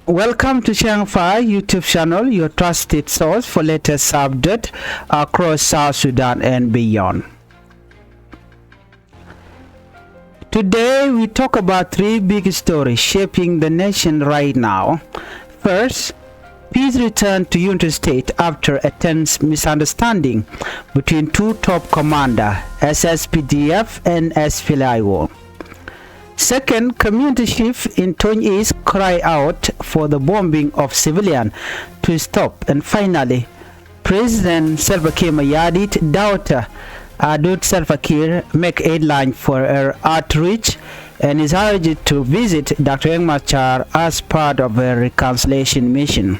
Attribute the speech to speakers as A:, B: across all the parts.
A: Welcome to Changfied YouTube channel, your trusted source for latest updates across South Sudan and beyond. Today we talk about three big stories shaping the nation right now. First, peace returned to Unity State after a tense misunderstanding between two top commanders, SSPDF and SPLIO. Second, community chiefs in Tony East cry out for the bombing of civilians to stop. And finally, President Salva Kiir Mayardit daughter Adut Salva Kiir make headline for her outreach and is urged to visit Dr. Machar as part of a reconciliation mission.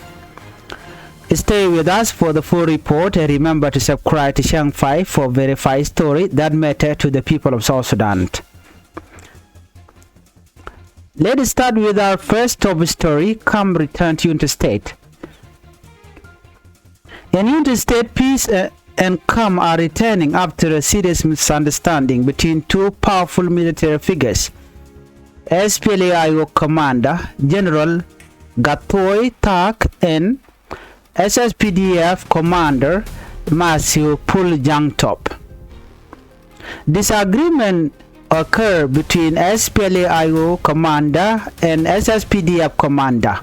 A: Stay with us for the full report and remember to subscribe to Changfied for verified stories that matter to the people of South Sudan. Let us start with our first top story, Come Return to Unity State. In Unity State, peace and calm are returning after a serious misunderstanding between two powerful military figures. SPLAIO Commander General Gatoy Tak and SSPDF Commander Matthew Puljangtop. Disagreement occur between SPLAIO commander and SSPDF commander.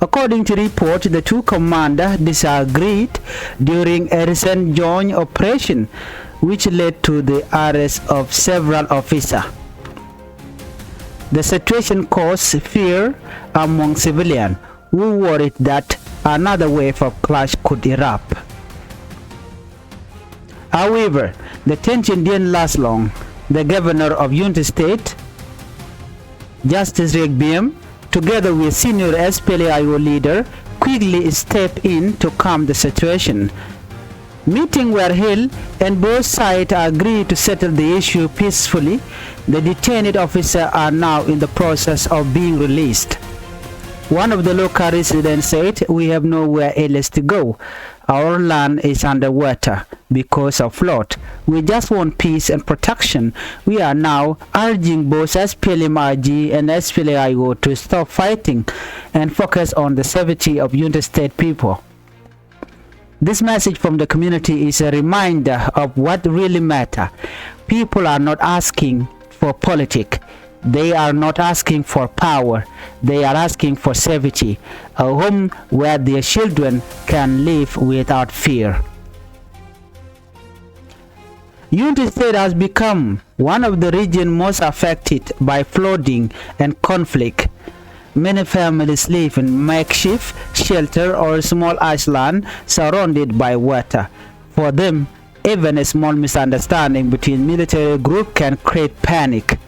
A: According to report, the two commanders disagreed during a recent joint operation which led to the arrest of several officers. The situation caused fear among civilians who worried that another wave of clash could erupt. However, the tension didn't last long. The governor of Unity State, Justice Regbiem, together with senior SPLAIO leader, quickly stepped in to calm the situation. Meetings were held and both sides agreed to settle the issue peacefully. The detained officers are now in the process of being released. One of the local residents said, "We have nowhere else to go. Our land is underwater because of flood. We just want peace and protection." We are now urging both SPLMIG and SPLAIO to stop fighting and focus on the safety of Unity State people. This message from the community is a reminder of what really matters. People are not asking for politics. They are not asking for power. They are asking for safety, a home where their children can live without fear. Unity State has become one of the regions most affected by flooding and conflict. Many families live in makeshift shelter or small island surrounded by water. For them, even a small misunderstanding between military groups can create panic.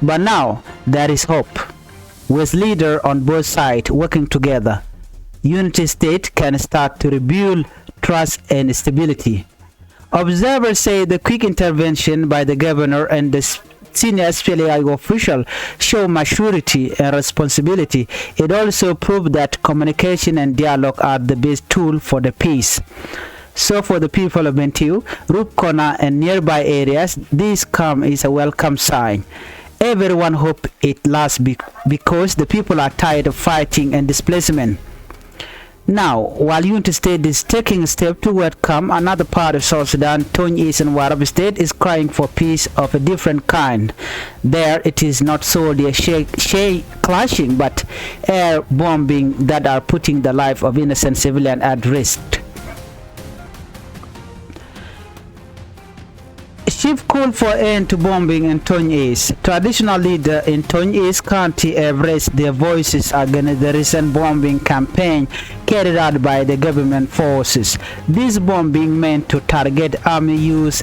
A: But now there is hope. With leaders on both sides working together, Unity State can start to rebuild trust and stability. Observers say the quick intervention by the governor and the senior SPLAIO official show maturity and responsibility. It also proved that communication and dialogue are the best tool for the peace. So for the people of Bentiu, Rupkona and nearby areas, this calm is a welcome sign. Everyone hopes it lasts because the people are tired of fighting and displacement. Now, while Unity State is taking a step toward calm, another part of South Sudan, Tony East and Warab State, is crying for peace of a different kind. There, it is not solely a clashing, but air bombing that are putting the life of innocent civilians at risk. Chief called for end to bombing in Tony East. Traditional leaders in Tony East County have raised their voices against the recent bombing campaign carried out by the government forces. This bombing meant to target army use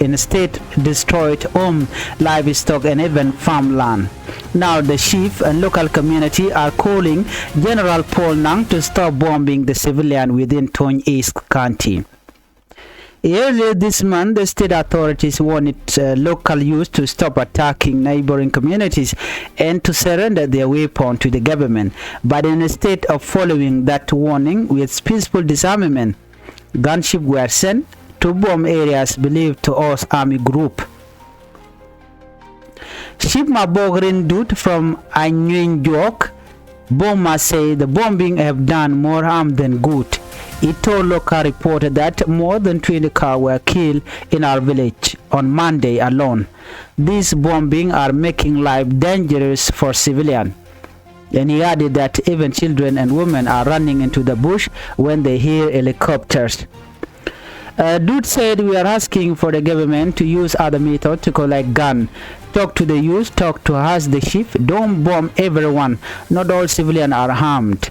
A: in state destroyed home, livestock and even farmland. Now the chief and local community are calling General Paul Nang to stop bombing the civilian within Tony East County. Earlier this month, the state authorities wanted local youth to stop attacking neighboring communities and to surrender their weapons to the government. But instead of following that warning with peaceful disarmament, gunships were sent to bomb areas believed to host army group. Ship Mabogrin Dut from Anyuenjok Bombers say the bombing have done more harm than good. It told local reporter that more than 20 cars were killed in our village on Monday alone. These bombings are making life dangerous for civilians. And he added that even children and women are running into the bush when they hear helicopters. Adut said, we are asking for the government to use other methods to collect guns. Talk to the youth, talk to us, the chief. Don't bomb everyone. Not all civilians are harmed.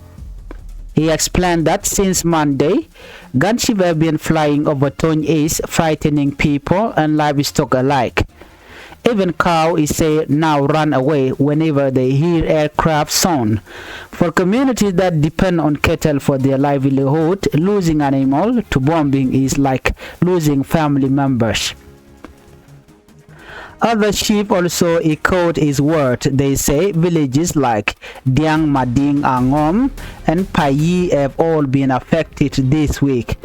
A: He explained that since Monday, gunships have been flying over Tony East, frightening people and livestock alike. Even cows, he said, now run away whenever they hear aircraft sound. For communities that depend on cattle for their livelihood, losing animal to bombing is like losing family members. Other chiefs also echoed his word. They say villages like Diang Mading Angom and Payi have all been affected this week.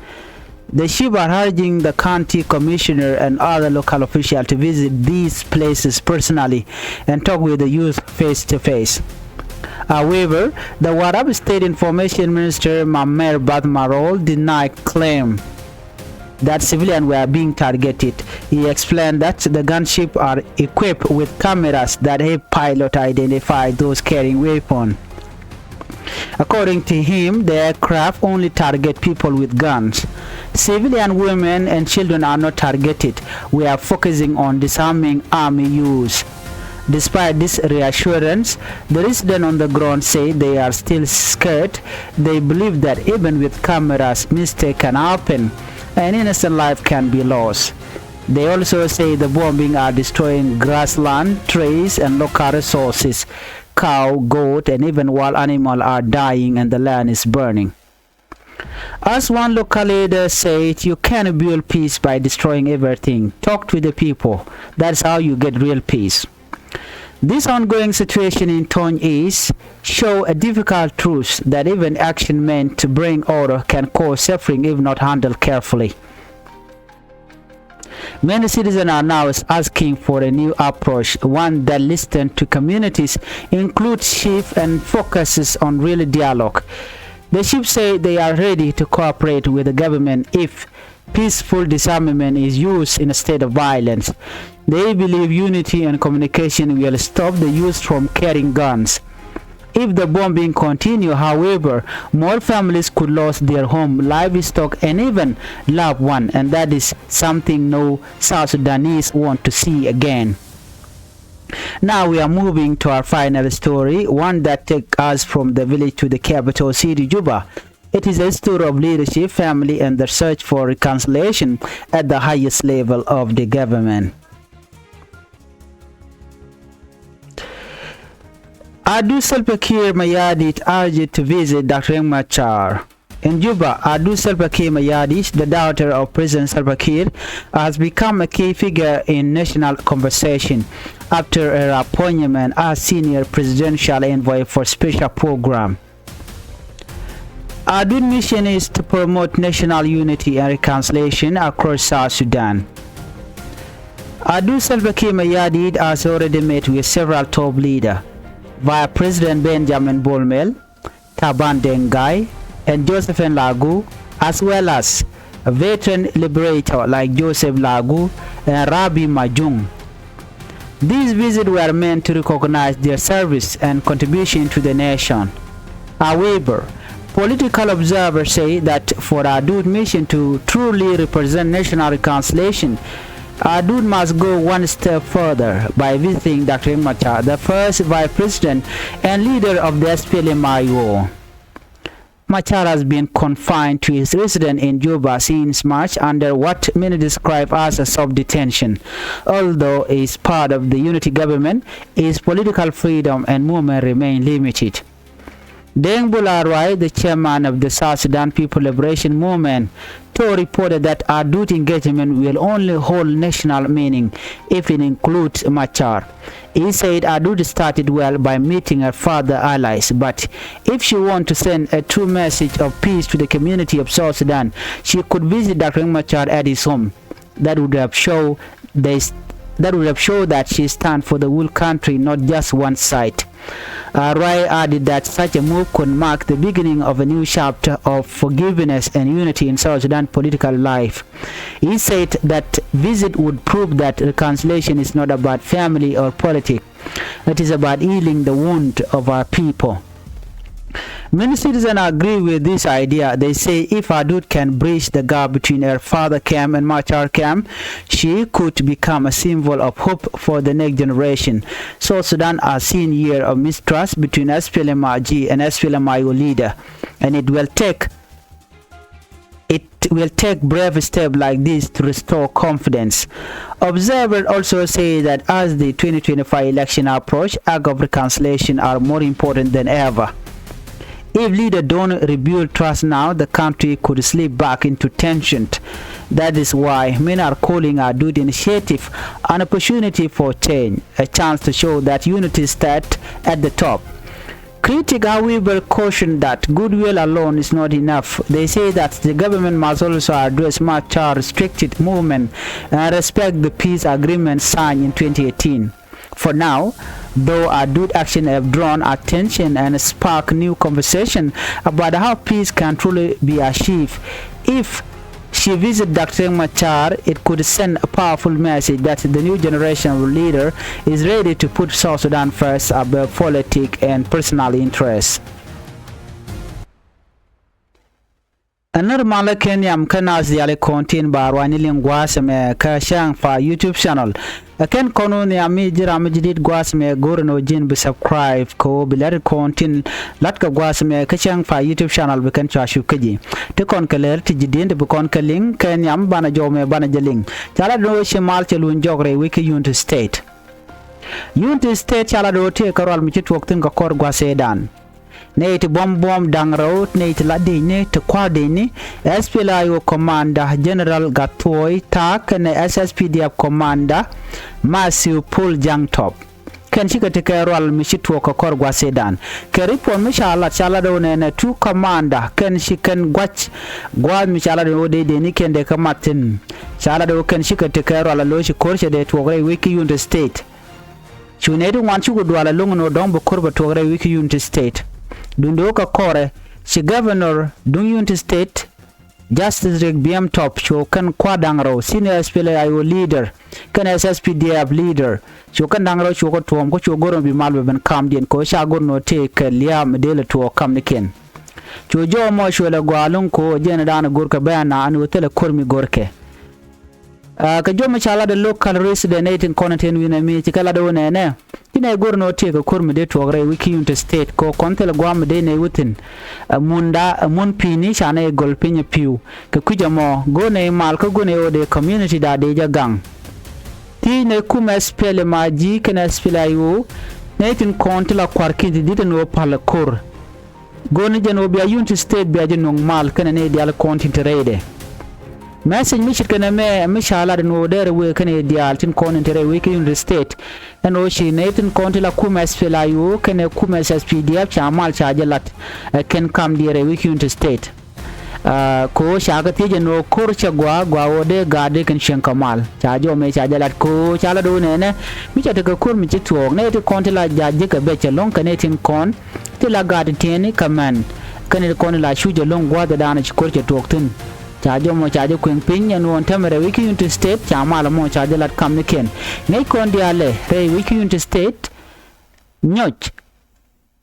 A: The chiefs are urging the county commissioner and other local officials to visit these places personally and talk with the youth face to face. However, the Warab State Information Minister Mamer Batmarol denied claim that civilians were being targeted. He explained that the gunships are equipped with cameras that help pilots identify those carrying weapons. According to him, the aircraft only target people with guns. Civilian women and children are not targeted. We are focusing on disarming army use. Despite this reassurance, the residents on the ground say they are still scared. They believe that even with cameras, mistakes can happen and innocent life can be lost. They also say the bombing are destroying grassland, trees and local resources. Cow, goat and even wild animals are dying and the land is burning. As one local leader said, you can't build peace by destroying everything. Talk to the people. That's how you get real peace. This ongoing situation in Tony East show a difficult truth that even action meant to bring order can cause suffering if not handled carefully. Many citizens are now asking for a new approach, one that listens to communities, includes chiefs and focuses on real dialogue. The chiefs say they are ready to cooperate with the government if peaceful disarmament is used instead of violence. They believe unity and communication will stop the youth from carrying guns. If the bombing continues, however, more families could lose their home, livestock and even loved ones, and that is something no South Sudanese want to see again. Now we are moving to our final story, one that takes us from the village to the capital city, Juba. It is a story of leadership, family and the search for reconciliation at the highest level of the government. Adut Salpakir Mayadit urged to visit Dr. Machar. In Juba, Adut Salpakir Mayadit, the daughter of President Salpakir, has become a key figure in national conversation after her appointment as senior presidential envoy for special program. Adut's mission is to promote national unity and reconciliation across South Sudan. Adut Salpakir Mayadit has already met with several top leaders via President Benjamin Bolmel, Taban Dengai, and Josephine Lagu, as well as a veteran liberator like Joseph Lagu and Rabi Majung. These visits were meant to recognize their service and contribution to the nation. However, political observers say that for Adut's mission to truly represent national reconciliation, Adut must go one step further by visiting Dr. Machar, the first vice president and leader of the SPLM-IO. Machar has been confined to his residence in Juba since March under what many describe as a soft detention. Although he is part of the unity government, his political freedom and movement remain limited. Deng Bularai, the chairman of the South Sudan People Liberation Movement, reported that Adut engagement will only hold national meaning if it includes Machar. He said Adut started well by meeting her father allies, but if she wants to send a true message of peace to the community of South Sudan, she could visit Dr. Machar at his home. That would have shown the that would have shown that she stands for the whole country, not just one side. Rai added that such a move could mark the beginning of a new chapter of forgiveness and unity in South Sudan political life. He said that visit would prove that reconciliation is not about family or politics. It is about healing the wound of our people. Many citizens agree with this idea. They say if Adut can bridge the gap between her father camp and Machar camp, she could become a symbol of hope for the next generation. South Sudan has seen years of mistrust between SPLM-IG and SPLM-IO leader, and it will take brave steps like this to restore confidence. Observers also say that as the 2025 election approach, acts of reconciliation are more important than ever. If leaders don't rebuild trust now, the country could slip back into tension. That is why many are calling Adut initiative an opportunity for change, a chance to show that unity starts at the top. Critics, however, caution that goodwill alone is not enough. They say that the government must also address Machar restricted movement and respect the peace agreement signed in 2018. For now, though Adut action have drawn attention and sparked new conversation about how peace can truly be achieved, if she visits Dr. Machar, it could send a powerful message that the new generation of leader is ready to put South Sudan first above politics and personal interests. Another Malakan yam kanas the contain barwani lingwas me ka Changfied YouTube channel. Akan kono ni ami jira majidit gwas me gorno jin be subscribe ko bilar contain latka gwas me ka Changfied YouTube channel be kan chashu kaji. Te kon kaler ti jidin de be kon kaling kan yam bana jome bana jaling. Chala do shimal chelun jogre wiki Unity State. Unity State chala do te karol mi chit waktin ka kor gwasedan. Nate bomb dangrout Nate ladi ne to quadini SPLIO commander General Gatoy Tak and SSPDF commander Matthew Paul Jangtop. Can she take a role Michitu Korgwa Sedan? Keripo Mishala Chaladon and two commander can she can watch Guad Michalado de Niken de Kamatin. Chalado can she take a role Loshi Korsha de to a wiki Unity State. Chunedi want you would do a long no dombo curva to a wiki Unity State. Dundoka Kore, she governor Unity State, Justice Rick BM Top, Chokan Kwadangro, senior SPLIO leader, can SSPDF leader, Chokan Dangro Choko Tom, which you're going to be Malvin Camden, Koshago no take Liam Medela to Kamnikin. Chojo Moshuela Gualunko, Jenadana Gurka Bana, and Utela Kurmi Gorke. Kajoma Chala, the local resident 18 content winner me, Chikaladone. Ina gorno take a kurmi de to agre wiki Unity State ko kontel gwam de ne wutin munda mun pini chane gol pinya piu ke kujamo go ne mal ko go ne o de community da de jagang ti ne kuma spele maji kana SPLIO ne tin kontela kwarki de no pala kor go ne jeno bia Unity State bia jeno mal kana ne dial content rede message mi shikana me mishala no dere we kana dial tin content re wiki Unity State and oshi netin kontila kuma SPLIO kene kuma SPDF chamal chajalat can come dire wiki Unity State ko shaga tije no korcha gwa ode gade kan shenkamal chajo me chajalat ko chala do ne mi chata ka kur mi chitwok ne ti kontila jaje ka beche long kanetin kon tila gade teni kaman kane konila shuje long gwa da dana chikorcha toktin chajo mo chajo kwing pin no tamere wiki Unity State chamal mo chajalat kamniken nei kondiale re wiki Unity State nyoch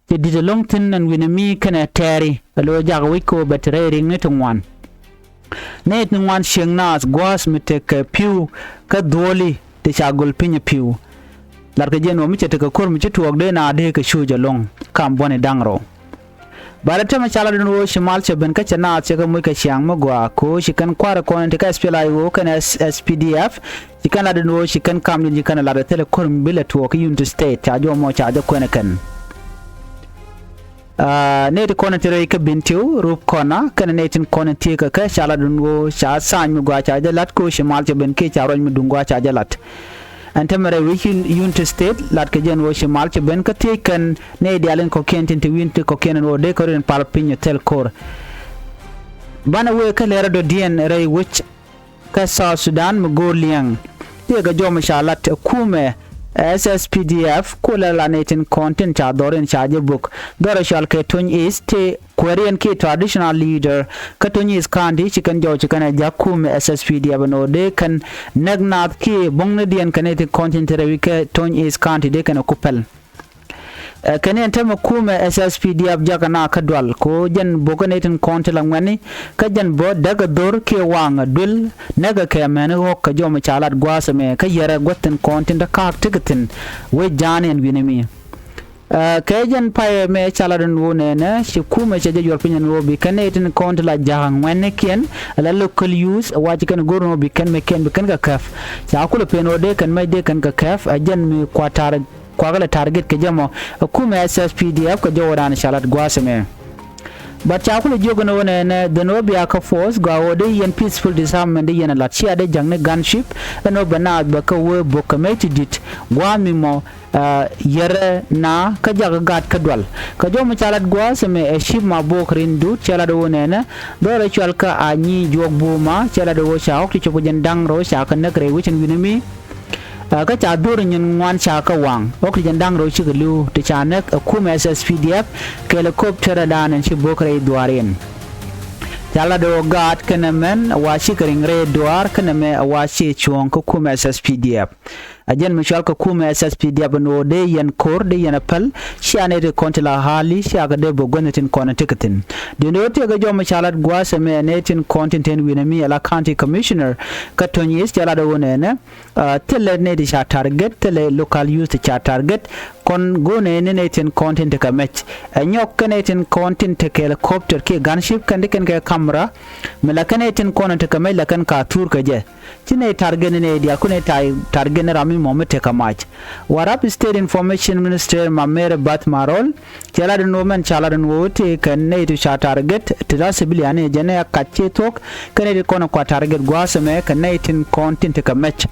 A: te did a long tin and win me kana terry a lo jag wiko but ring net one net one shing nas gwas mi tek piu ka doli te chagol pinya piu lar ka jeno mi chete ka kor mi chituok de na de ka shuja long kam bone dangro barata ma chala no shimal cheben ka chana chega mu ka chiang magwa ko shikan kwara kon te ka SPLIO kana SPDF shikan la no shikan kam ni kana la tele kor mbile to ka Unity State ajo mo cha de kone kan ne de kone tere ka bintiu rup kona kana netin kone te ka chala no cha san mu gwa cha de lat ko shimal cheben ke cha ron mu dungwa cha de lat antamare wiki Unity State lat ka jen wo shimal cheben ka te kan ne dialen ko kentin te winti ko kenan o de ko ren palpinyo tel kor bana we ka lera do dien rei which ka South Sudan mu go liang tega jom shalat kume SSPDF kula lanetin content cha dorin chaje book dora shal ke tun is te Korean ki traditional leader katuni is kandi chikan jo chikan ja kume SSPDF no de kan nagnat ki bongne dian kaneti content rewike tun is kandi de kan kupel kene tema kume SSPDF jagana kadwal ko jan boganetin kontela ngani ka jan bo daga dor ke wanga dul naga ke mena ho ka jom chalat gwasame ka yara gotten kontin da ka tigatin we janen winemi kajan paye me chaladen wone na shi kume che jor pinyan wo bi kanetin kontela jang ngane ken la local use waji kan gorno bi kan me ken bi kan ka kaf cha kula peno de kan mai de kan ka kaf ajan mi kwatar kwagala target ke jamo kuma SSPDF ko jowadan shalat gwasame but chakule jogono wona the nobia ka force gawode yen peaceful disarmament yen la chia de jangne gunship no bana ba ka we bokameti dit gwami mo yere na ka jaga gat ka dwal ka jomo chalat gwasame e ship ma bokrin du chala do wona dole chalka anyi jogbuma chala do sha ok ti chopo jandang ro sha ka nakre wichin winami ka cha dur nyin ngwan cha ka wang ok jandang ro chiglu te chanak kuma SSPDF helicopter dan chi bokre duaren chala do gat kenemen wa chi kring re duar keneme wa chi chuong ko kuma SSPDF ajen mishal ka kuma SSPDF no de yen kor de yen apal shiane de kontela hali shiaga de bogonetin kona tikatin de no te ga jom chalat gwasame netin content en winami ala county commissioner katonyis chala do wonene tele ne de target tele local youth cha target kon gone ne netin content ka match nyok netin content ke helicopter ke gunship kan de ken ka camera mela kanetin kona te kamai lakan ka tur ka je chine target ne dia kune target ne rami momente kamach warap state information minister mamere bat marol chala de nomen chala de wote kan ne to cha target tira sibiliane jene kache tok kan de kona kwa target gwasame kan netin content ka match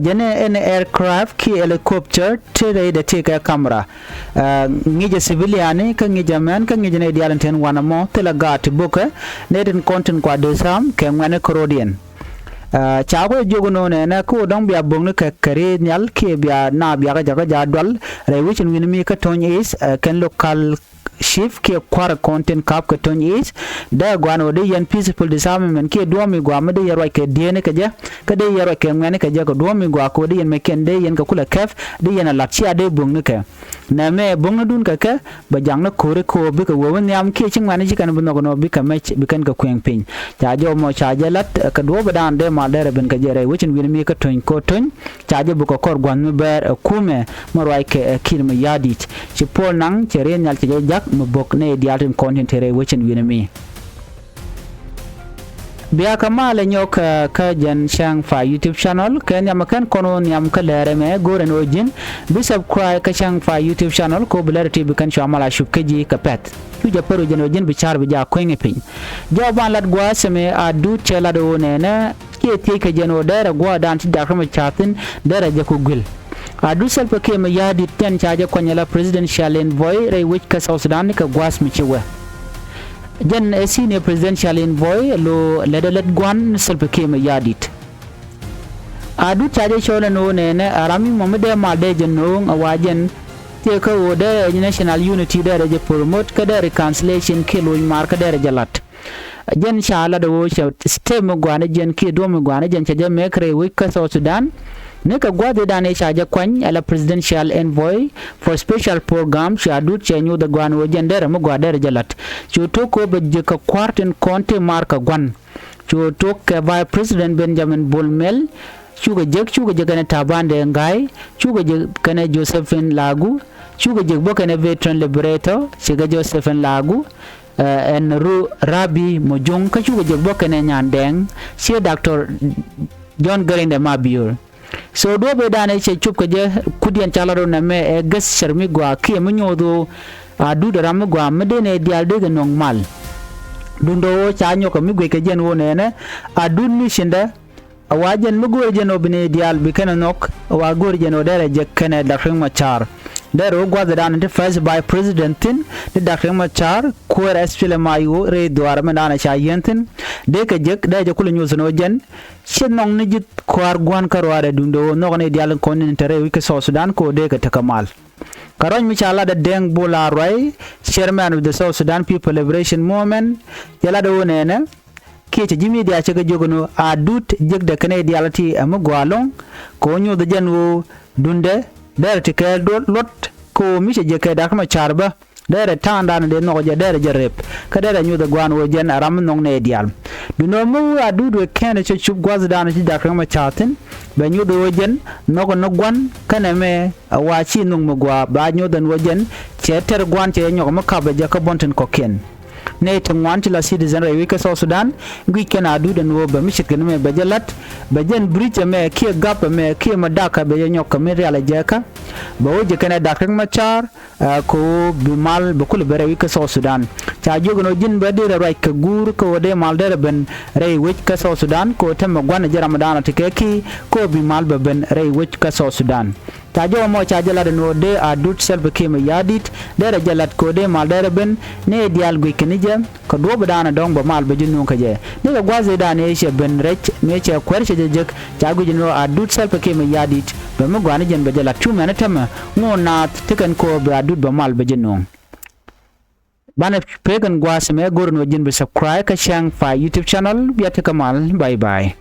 A: jene en aircraft ki helicopter tire de te ka camera ngije civiliane kan ngije man kan ngije ne dialanten wana mo tela gat boka netin content kwa desam ke ngane korodian chago jogono ne na ko dong bia bongne ka kare nyal ke bia na bia ga jaga jadwal rewichin winmi ka ton is kan local shift ke kwara content kap ka ton is da gwano de yan peaceful disarmament ke duomi gwa ma de yaro ke dene ka ja ka de yaro ke ngane ka ja ko duomi gwa ko de yan meken de yan ka kula kaf de yan la chia de bongne ka na me bongne dun ka ka ba jang na kore ko bi ka wo nyam ke ching mane ji kan bu no bi ka mech bi kan ka kweng pin ja jo mo cha jalat ka do ba dan de ma de ben ka jere wichin winmi ka ton ko ton cha je bu ko kor gwan me ber kume mo roi ke kilma yadit ci pol nang ci ren nyal ci jak mo bok ne diatim content re wichin winmi biya kamale nyok ka jan Changfied YouTube channel ken yam kan kono yam ka lere me goren ojin bi subscribe ka Changfied YouTube channel ko blarti bi kan shamala shukji ka pet tu ja pero jen ojin bi char bi ja kwenge pin joban lat gwa seme Adut chela do nena ke te ka jeno dara gwa dan ti da kama chatin dara ja ko gul Adut selpa ke me yadi ten chaja kwanyala presidential envoy re which ka South Sudan ka gwas mi chiwe jen senior presidential envoy lo ledalet gwan selpa ke me yadit Adut chaja chola no nene arami momede ma de jenno awajen te ka wode national unity dara je promote ka dara reconciliation ke lo mar ka dara jalat jen shala do stem gwana jen ke do me gwana jen chaja me kre which ka South Sudan Nika gwade dane chaja kwany ala presidential envoy for special program Adut chenyu the gwan wojendere mo gwadere jalat chuto ko beje ka kwarten konte marka gwan chuto ke vice president Benjamin Bolmel chuga jegane tabande ngai chuga kane Josephine Lagu chuga bo kane veteran liberator chiga Josephine Lagu en Rabi Mojong ka chuga bo kane nyandeng si Dr. John Garinde Mabior so do be dane che chup ke je kudian chalaro na me e gas sharmi gwa ki me nyodo Adut ram gwa me de ne dial de nong mal dundo cha nyoko mi gwe ke jen wone ne Adut ni shinda awajen mi gwe jen obine dial bi kana nok wa gor jen odere je kana da Machar dero gwaza dan the first by presidentin the Dr. Machar kuer espile mayu re duar menana cha yentin de ka jek da je kulu news no jen shin nong ni jit kwar gwan karware dundo no ne dial konin tere wike South Sudan ko de ka takamal karon mi chala da deng bola roy chairman of the South Sudan People Liberation Movement yala do nene ke ci jimi dia ci ga jogono Adut jeg da kane dialati am gwalong ko nyu da janwo dunde der ti ke lot ko mi ci je ke da kama charba der tanda de no je der je rep ka der nyu da gwan wo jen aram nong ne dial du no mu Adut we kene ci chub gwaz da na ci da kama chatin be nyu do jen no ko no gwan kana me wa ci nung mu gwa ba nyu dan wo jen ce ter gwan ce nyo ma ka be je ka bonten ko ken ne tangwan la citizen re wika South Sudan gwi kana Adut den wo ba mishikin me bajalat bajen bridge me ke gap me ke madaka be nyok me reala jeka ba woje kana Dr. Machar ko bimal ba kul bere wika South Sudan cha jogono jin ba dire ray ka gur ko de mal dere ben re wika South Sudan ko tamma gwana jaramadana tikeki ko bimal ba ben re wika South Sudan ta jo mo cha jala no de Adut selbe ke me yadit dere jalat ko de mal dere ben ne dial gwi kenije ko do badana dong ba mal ba jinnu ka je ne ga gwaze da ne she ben rech ne che kwerche jejek cha gu jinno Adut selbe ke me yadit ba mo gwana jen ba jala tu mena tama ngona tikan ko ba Adut ba mal ba jinnu bana pegan gwase me gorno jin be subscribe ka Changfied YouTube channel biya tikamal bye bye